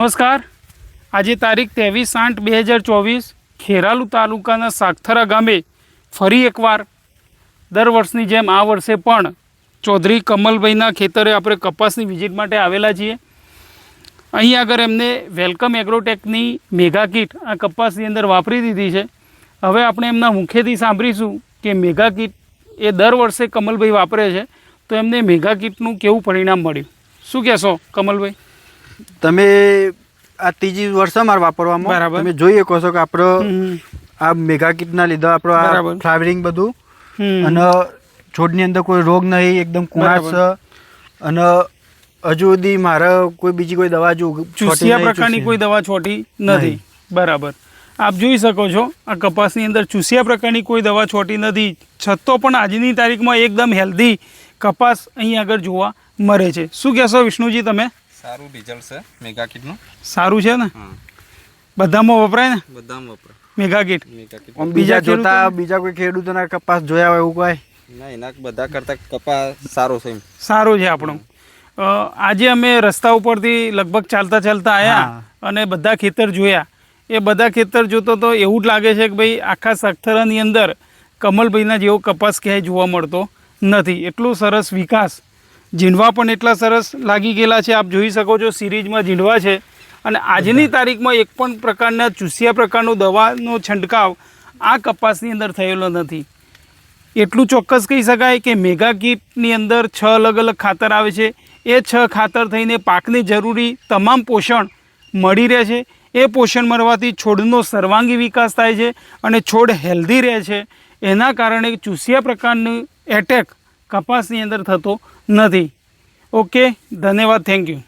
નમસ્કાર। આજે તારીખ 23/8/2024 ખેરાલુ તાલુકાના સાગથરા ગામે ફરી એકવાર દર વર્ષની જેમ આ વર્ષે પણ ચૌધરી કમલભાઈના ખેતરે આપણે કપાસની વિઝિટ માટે આવેલા છીએ। અહીં આગળ એમને વેલકમ એગ્રોટેકની મેગા કીટ આ કપાસની અંદર વાપરી દીધી છે। હવે આપણે એમના મુખેથી સાંભળીશું કે મેગા કીટ એ દર વર્ષે કમલભાઈ વાપરે છે, તો એમને મેગા કીટનું કેવું પરિણામ મળ્યું, શું કહેશો કમલભાઈ? તમે આ ત્રીજી વર્ષ અમારે વાપરવામાં બરાબર તમે જોઈ શકો છો કે આપણો આ મેગા કીટના લીધે આપણો આ ફ્લાવરિંગ બધું અને છોડની અંદર કોઈ રોગ નહીં, એકદમ કુણાસ છે અને હજુ સુધી મારે કોઈ બીજી કોઈ દવા ચૂસિયા પ્રકારની કોઈ દવા છોટી નથી। બરાબર, આપ જોઈ શકો છો આ કપાસની અંદર ચૂસિયા પ્રકારની કોઈ દવા છોટી નથી, છતાં પણ આજની તારીખમાં એકદમ હેલ્ધી કપાસ અહીં આગળ જોવા મળે છે। શું કહેશો વિષ્ણુજી તમે? સારું રિઝલ્ટ છે મેગા કીટનું। સારું છે ને? બધામાં વપરાય ને? બધામાં વપરાય મેગા કીટ। બીજા જોતા બીજા કોઈ ખેડૂતોના કપાસ જોયા હોય એવું કોઈ ના, એના બધા કરતા કપાસ સારો છે। સારો છે આપણો। આજે અમે રસ્તા ઉપરથી લગભગ ચાલતા ચાલતા આવ્યા અને બધા ખેતર જોયા। એ બધા ખેતર જોતો તો એવું જ લાગે છે કે ભાઈ આખા સાગથરાની અંદર કમલભાઈના જેવો કપાસ ક્યાંય જોવા મળતો નથી। એટલું સરસ વિકાસ, ઝીંડવા પણ એટલા સરસ લાગી ગયેલા છે, આપ જોઈ શકો છો સિરીઝમાં ઝીંડવા છે। અને આજની તારીખમાં એક પણ પ્રકારના ચૂસિયા પ્રકારનો દવાનો છંટકાવ આ કપાસની અંદર થયેલો નથી। એટલું ચોક્કસ કહી શકાય કે મેગા કીટની અંદર 6 અલગ અલગ ખાતર આવે છે। એ 6 ખાતર થઈને પાકને જરૂરી તમામ પોષણ મળી રહે છે। એ પોષણ મળવાથી છોડનો સર્વાંગી વિકાસ થાય છે અને છોડ હેલ્ધી રહે છે। એના કારણે ચૂસિયા પ્રકારનું એટેક કપાસની અંદર થતો નથી। ઓકે, ધન્યવાદ, થેન્ક યુ।